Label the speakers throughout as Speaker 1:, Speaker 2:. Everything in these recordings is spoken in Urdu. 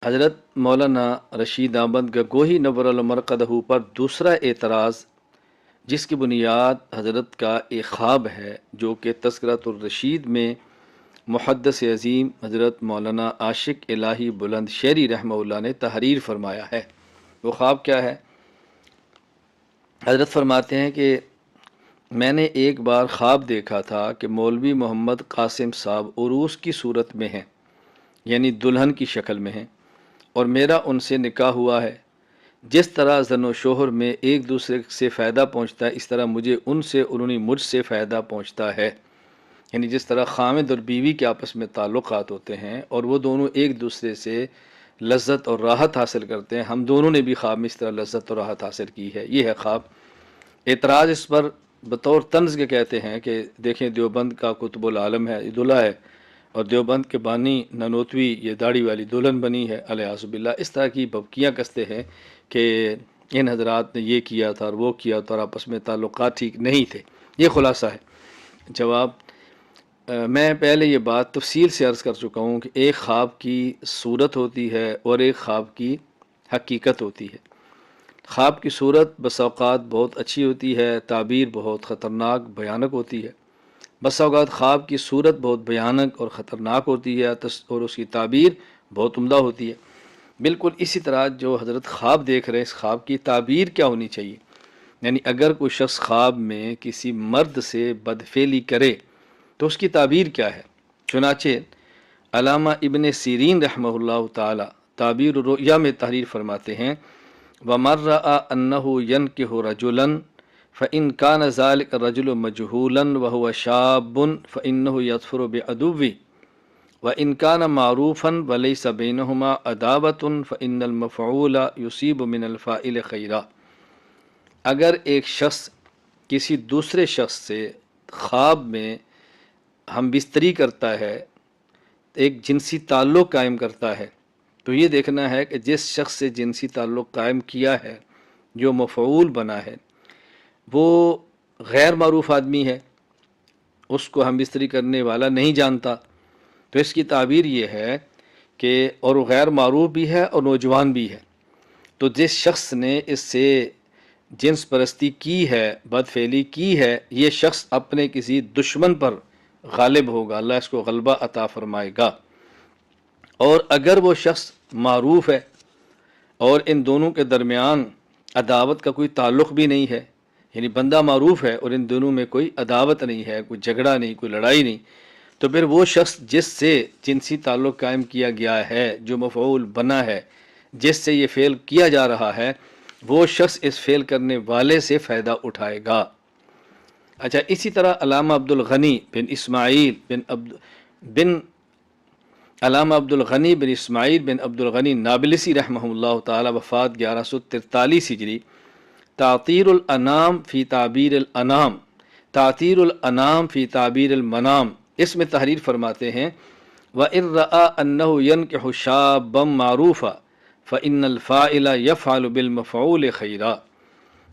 Speaker 1: حضرت مولانا رشید احمد گنگوہی نور المرقدہ پر دوسرا اعتراض، جس کی بنیاد حضرت کا ایک خواب ہے جو کہ تذکرۃ الرشید میں محدث عظیم حضرت مولانا عاشق الہی بلند شہری رحمہ اللہ نے تحریر فرمایا ہے۔ وہ خواب کیا ہے؟ حضرت فرماتے ہیں کہ میں نے ایک بار خواب دیکھا تھا کہ مولوی محمد قاسم صاحب عروس کی صورت میں ہیں، یعنی دلہن کی شکل میں ہیں، اور میرا ان سے نکاح ہوا ہے۔ جس طرح زن و شوہر میں ایک دوسرے سے فائدہ پہنچتا ہے، اس طرح مجھے ان سے اور انہیں مجھ سے فائدہ پہنچتا ہے۔ یعنی جس طرح خامد اور بیوی کے آپس میں تعلقات ہوتے ہیں اور وہ دونوں ایک دوسرے سے لذت اور راحت حاصل کرتے ہیں، ہم دونوں نے بھی خواب میں اس طرح لذت اور راحت حاصل کی ہے۔ یہ ہے خواب۔ اعتراض اس پر بطور طنز کے کہتے ہیں کہ دیکھیں دیوبند کا قطب العالم ہے، یہ دلہا ہے، اور دیوبند کے بانی ننوتوی یہ داڑھی والی دلہن بنی ہے، الیاذ باللہ۔ اس طرح کی بھبکیاں کستے ہیں کہ ان حضرات نے یہ کیا تھا اور وہ کیا تھا اور آپس میں تعلقات ٹھیک نہیں تھے۔ یہ خلاصہ ہے۔ جواب، میں پہلے یہ بات تفصیل سے عرض کر چکا ہوں کہ ایک خواب کی صورت ہوتی ہے اور ایک خواب کی حقیقت ہوتی ہے۔ خواب کی صورت بس اوقات بہت اچھی ہوتی ہے، تعبیر بہت خطرناک بھیانک ہوتی ہے۔ بس اوقات خواب کی صورت بہت بھیانک اور خطرناک ہوتی ہے اور اس کی تعبیر بہت عمدہ ہوتی ہے۔ بالکل اسی طرح جو حضرت خواب دیکھ رہے ہیں، اس خواب کی تعبیر کیا ہونی چاہیے؟ یعنی اگر کوئی شخص خواب میں کسی مرد سے بدفعلی کرے تو اس کی تعبیر کیا ہے؟ چنانچہ علامہ ابن سیرین رحمہ اللہ تعالی تعبیر الرؤیا میں تحریر فرماتے ہیں، وَمَن رَأَى أَنَّهُ يَنكِحُ رَجُلًا فَإِن كَانَ ذَلِكَ الرَّجُلُ مَجْهُولًا وَهُوَ شَابٌ فَإِنَّهُ يَظْفَرُ بِعَدُوِّهِ وَإِن كَانَ مَعْرُوفًا وَلَيْسَ بَيْنَهُمَا عَدَاوَةٌ فَإِنَّ الْمَفْعُولَ يُصِيبُ مِنَ الْفَاعِلِ خَيْرًا۔ اگر ایک شخص کسی دوسرے شخص سے خواب میں ہم بستری کرتا ہے، ایک جنسی تعلق قائم کرتا ہے، تو یہ دیکھنا ہے کہ جس شخص سے جنسی تعلق قائم کیا ہے، جو مفعول بنا ہے، وہ غیر معروف آدمی ہے، اس کو ہم بستری کرنے والا نہیں جانتا، تو اس کی تعبیر یہ ہے کہ اور وہ غیر معروف بھی ہے اور نوجوان بھی ہے، تو جس شخص نے اس سے جنس پرستی کی ہے، بدفعلی کی ہے، یہ شخص اپنے کسی دشمن پر غالب ہوگا، اللہ اس کو غلبہ عطا فرمائے گا۔ اور اگر وہ شخص معروف ہے اور ان دونوں کے درمیان عداوت کا کوئی تعلق بھی نہیں ہے، یعنی بندہ معروف ہے اور ان دونوں میں کوئی عداوت نہیں ہے، کوئی جھگڑا نہیں، کوئی لڑائی نہیں، تو پھر وہ شخص جس سے جنسی تعلق قائم کیا گیا ہے، جو مفعول بنا ہے، جس سے یہ فعل کیا جا رہا ہے، وہ شخص اس فعل کرنے والے سے فائدہ اٹھائے گا۔ اچھا، اسی طرح علامہ عبدالغنی بن اسماعیل بن علامہ عبدالغنی بن اسماعیل بن عبدالغنی نابلسی رحمہ اللہ تعالی، وفات 1143 ہجری، تعطیر الانام فی تعبیر الانام، تعطیر الانام فی تعبیر المنام، اس میں تحریر فرماتے ہیں، وَإِن رَأَى أَنَّهُ يَنكِحُ شَابًا مَعْرُوفًا فَإِنَّ الْفَاعِلَ يَفْعَلُ بِالْمَفْعُولِ خَيْرًا،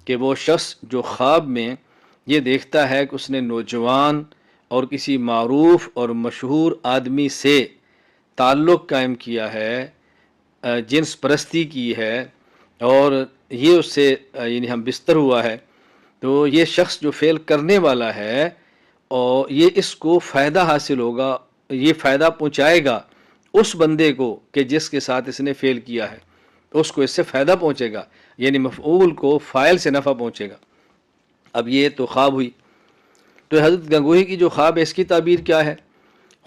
Speaker 1: کہ وہ شخص جو خواب میں یہ دیکھتا ہے کہ اس نے نوجوان اور کسی معروف اور مشہور آدمی سے تعلق قائم کیا ہے، جنس پرستی کی ہے، اور یہ اس سے یعنی ہم بستر ہوا ہے، تو یہ شخص جو فعل کرنے والا ہے اور یہ اس کو فائدہ حاصل ہوگا، یہ فائدہ پہنچائے گا اس بندے کو کہ جس کے ساتھ اس نے فعل کیا ہے، اس کو اس سے فائدہ پہنچے گا، یعنی مفعول کو فاعل سے نفع پہنچے گا۔ اب یہ تو خواب ہوئی، تو حضرت گنگوہی کی جو خواب ہے اس کی تعبیر کیا ہے؟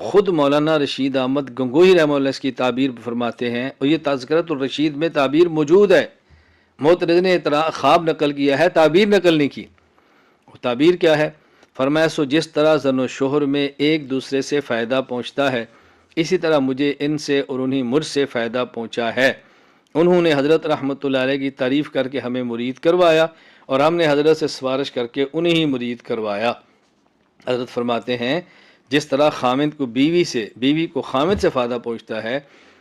Speaker 1: خود مولانا رشید احمد گنگوہی رحمہ اللہ اس کی تعبیر فرماتے ہیں، اور یہ تذکرۃ الرشید میں تعبیر موجود ہے۔ معترض نے خواب نقل کیا ہے، تعبیر نقل نہیں کی۔ تعبیر کیا ہے؟ فرمایا، سو جس طرح زن و شوہر میں ایک دوسرے سے فائدہ پہنچتا ہے، اسی طرح مجھے ان سے اور انہیں مجھ سے فائدہ پہنچا ہے۔ انہوں نے حضرت رحمۃ اللہ علیہ کی تعریف کر کے ہمیں مرید کروایا اور ہم نے حضرت سے سفارش کر کے انہیں ہی مرید کروایا۔ حضرت فرماتے ہیں، جس طرح خامد کو بیوی کو خامد سے فائدہ پہنچتا ہے،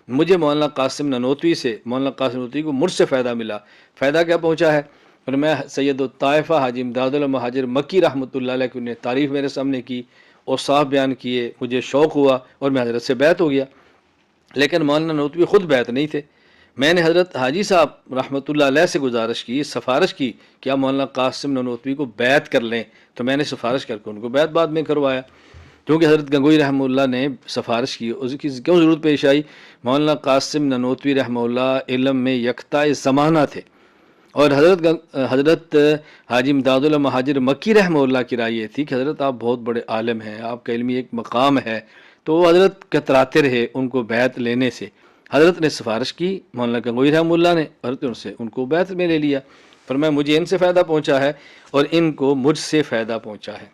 Speaker 1: مجھے مولانا قاسم ننوتوی کو مجھ سے فائدہ ملا۔ فائدہ کیا پہنچا ہے؟ پھر میں سید الطائفہ حاجی امداد المہاجر مکی رحمۃ اللہ علیہ کی انہیں تعریف میرے سامنے کی اور صاف بیان کیے، مجھے شوق ہوا اور میں حضرت سے بیعت ہو گیا۔ لیکن مولانا نانوتوی خود بیعت نہیں تھے۔ میں نے حضرت حاجی صاحب رحمۃ اللہ علیہ سے گزارش کی، سفارش کی کہ آپ مولانا قاسم نانوتوی کو بیعت کر لیں، تو میں نے سفارش کر کے ان کو بیعت بعد میں کروایا، کیونکہ حضرت گنگوئی رحمہ اللہ نے سفارش کی۔ اس کی کیوں ضرورت پیش آئی؟ مولانا قاسم نانوتوی رحمہ اللہ علم میں یکتا زمانہ تھے، اور حضرت حاجی امداد اللہ مہاجر مکی رحمہ اللہ کی رائے یہ تھی کہ حضرت آپ بہت بڑے عالم ہیں، آپ کا علمی ایک مقام ہے، تو وہ حضرت کتراتے رہے ان کو بیعت لینے سے۔ حضرت نے سفارش کی مولانا گنگوئی رحمہ اللہ نے، حضرت سے ان کو بیعت میں لے لیا، فرمایا مجھے ان سے فائدہ پہنچا ہے اور ان کو مجھ سے فائدہ پہنچا ہے۔